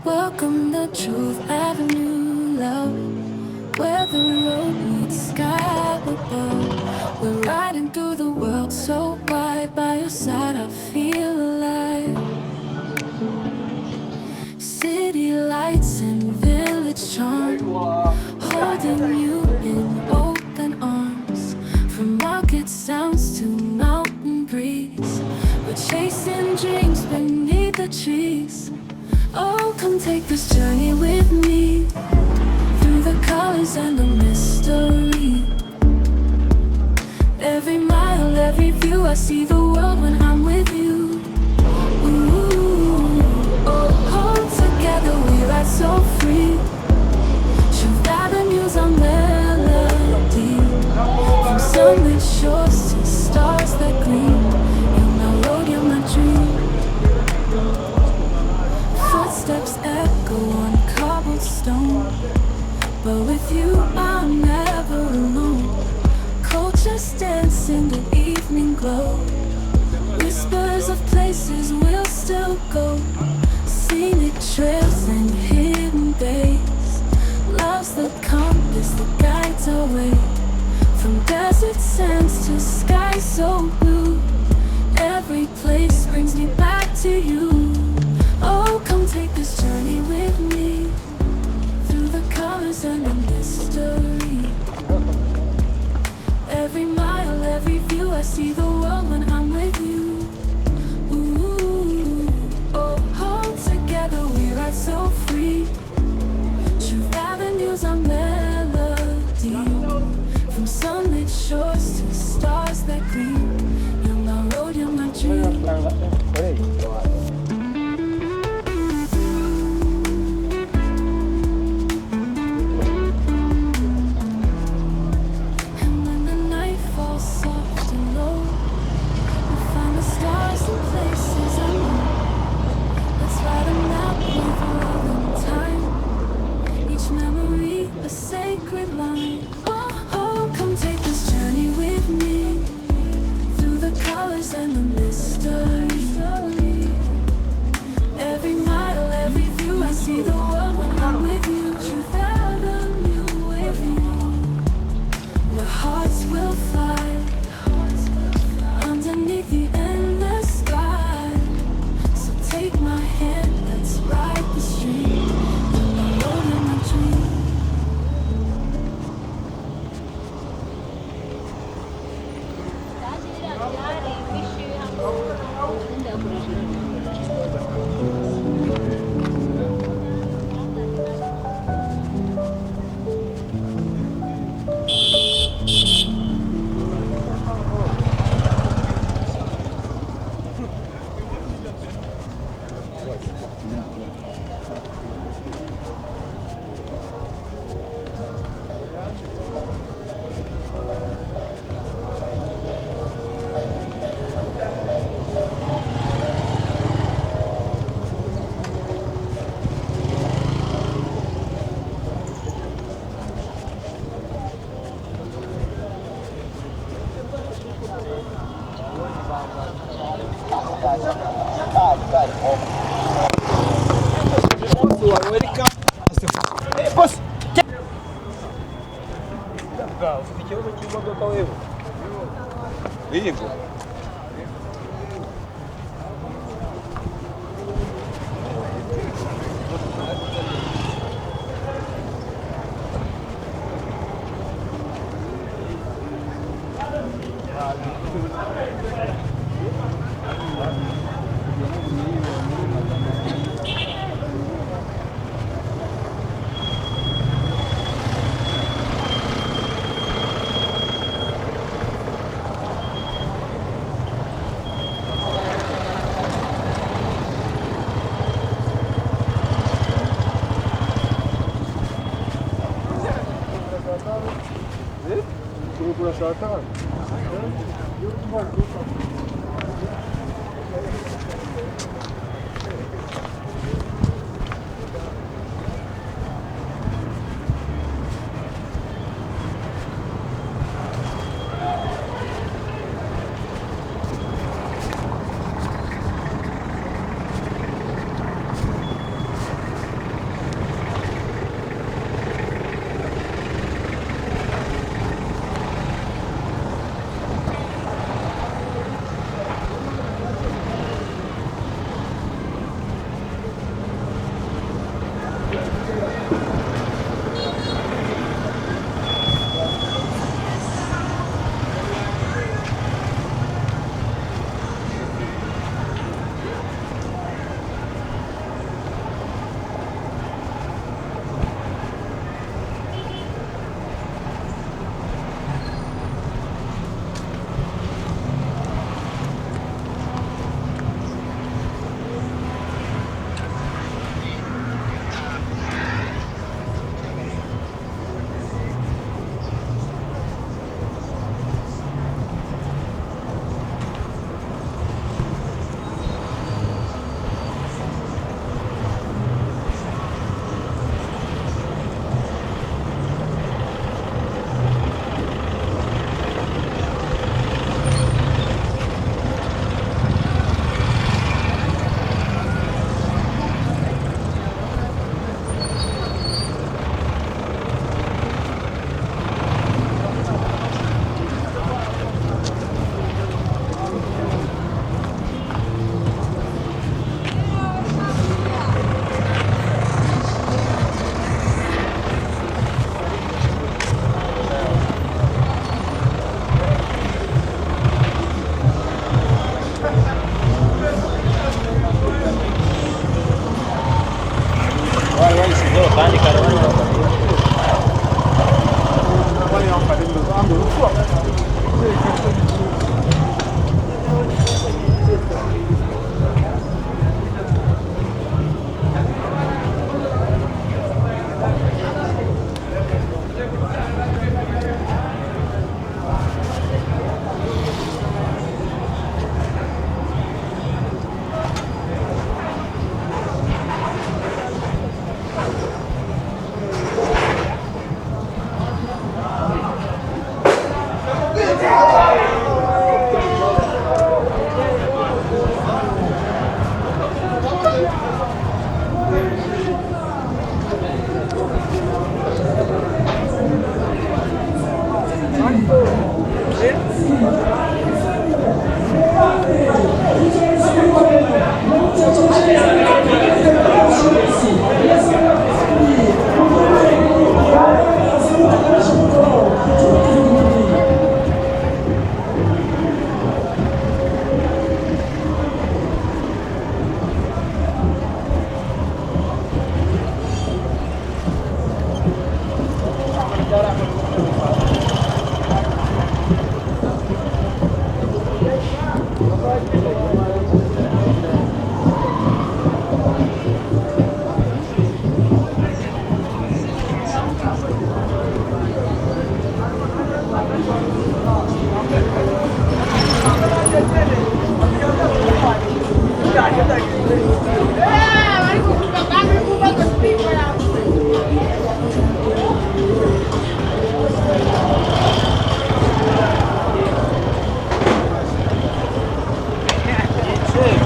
Welcome to Truth Avenue, love, where the road meets sky above. We're riding through the world so wide. By your side I feel alive. City lights and village charm, holding you in open arms. From market sounds to mountain breeze, we're chasing dreams beneath the trees. Oh, come take this journey with me, through the colors and the mystery. Every mile, every view, I see the world when I'm with you. Ooh, oh, hold together, we ride so free. Truth Avenue's our melody. From sunlit shores to stars that gleam, you're my road, you're my dream. Footsteps echo on cobblestone, but with you I'm never alone. Cultures dance in the evening glow, whispers of places we'll still go. Scenic trails and hidden bays, love's the compass that guides our way. From desert sands to sky so blue, every place brings me back to you. Oh, come take this journey with me, through the colors and the mystery. Every mile, every view, I see the world when I'm with you. Ooh, oh, hold together, we ride so free. Truth Avenue's our melody. From sunlit shores to stars that gleam, you're my road, you're my dream.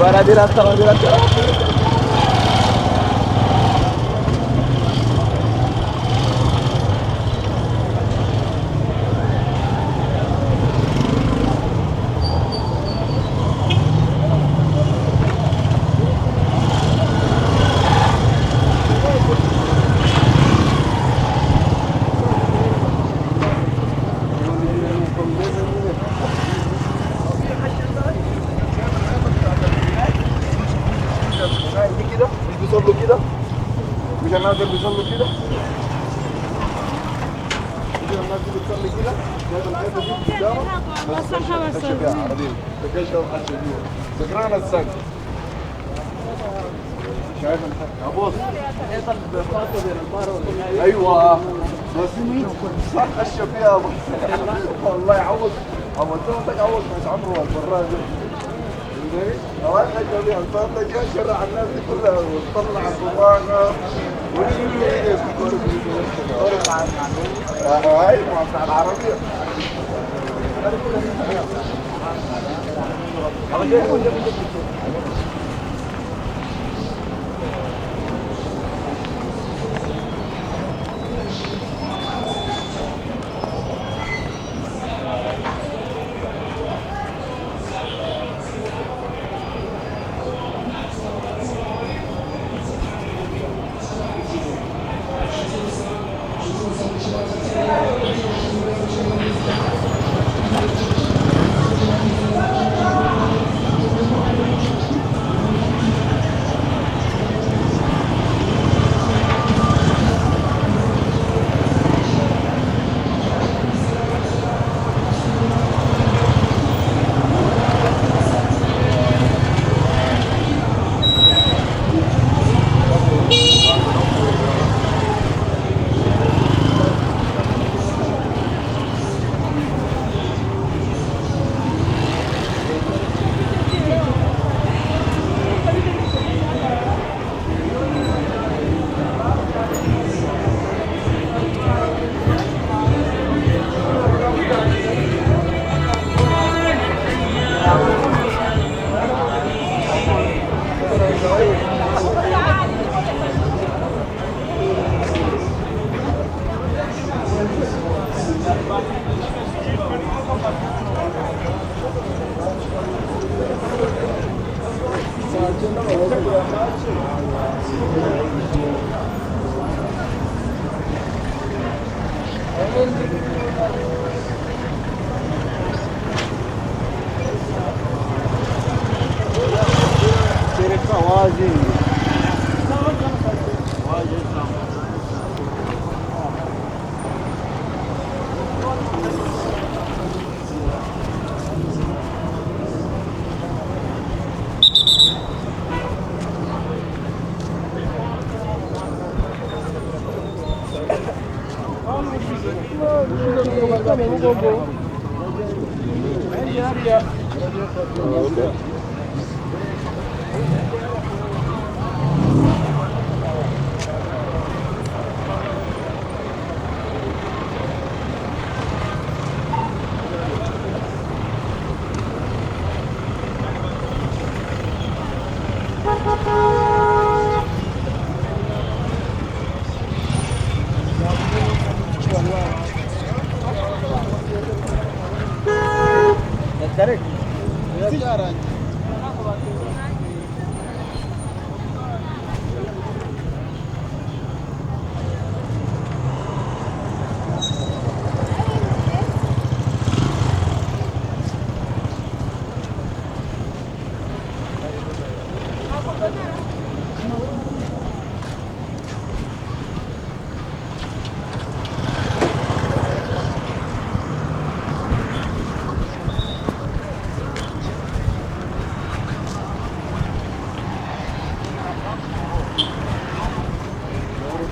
Guarda diretta. كده مش بيصلوا كده مش الناس اللي بيصلوا كده مش الناس اللي بتصلي كده جايب الحته دي قدامك بس خشب يا عربي خشب سكران السقف شايف يا بوس ايوه بس صح خشب فيها والله عوض عوضتك عوض مش عمره البراج أوقات حاجة بيها الفضة جاء شرع الناس كلها وطلع الضباقة والشيء هاي مع العربية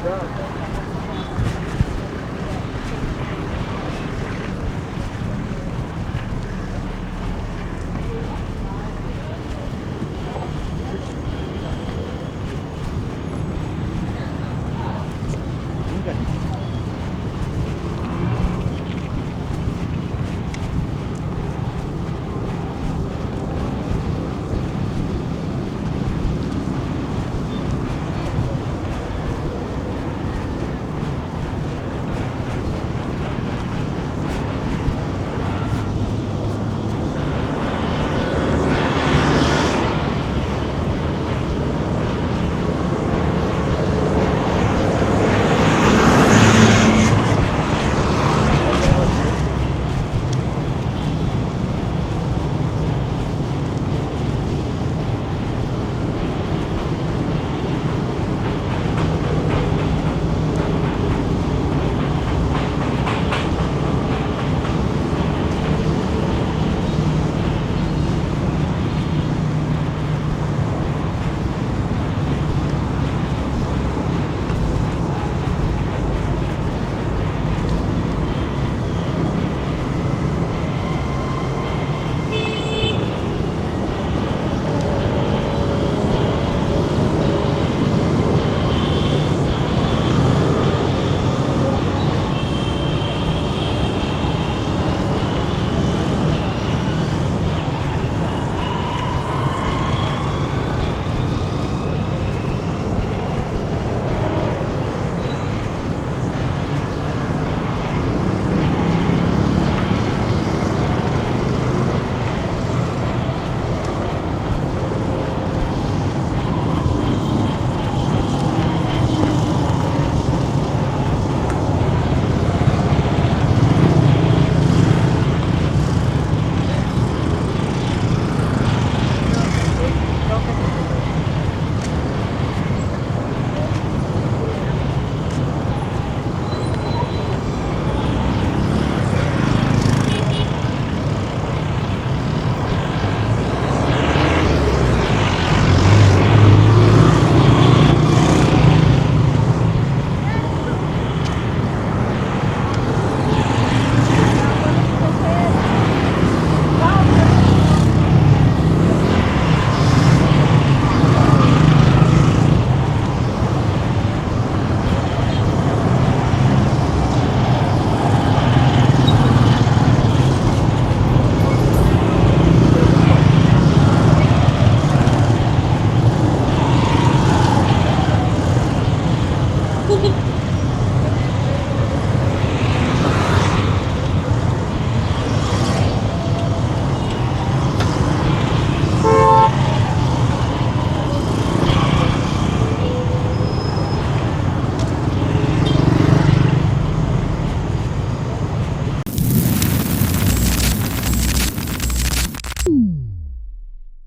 down.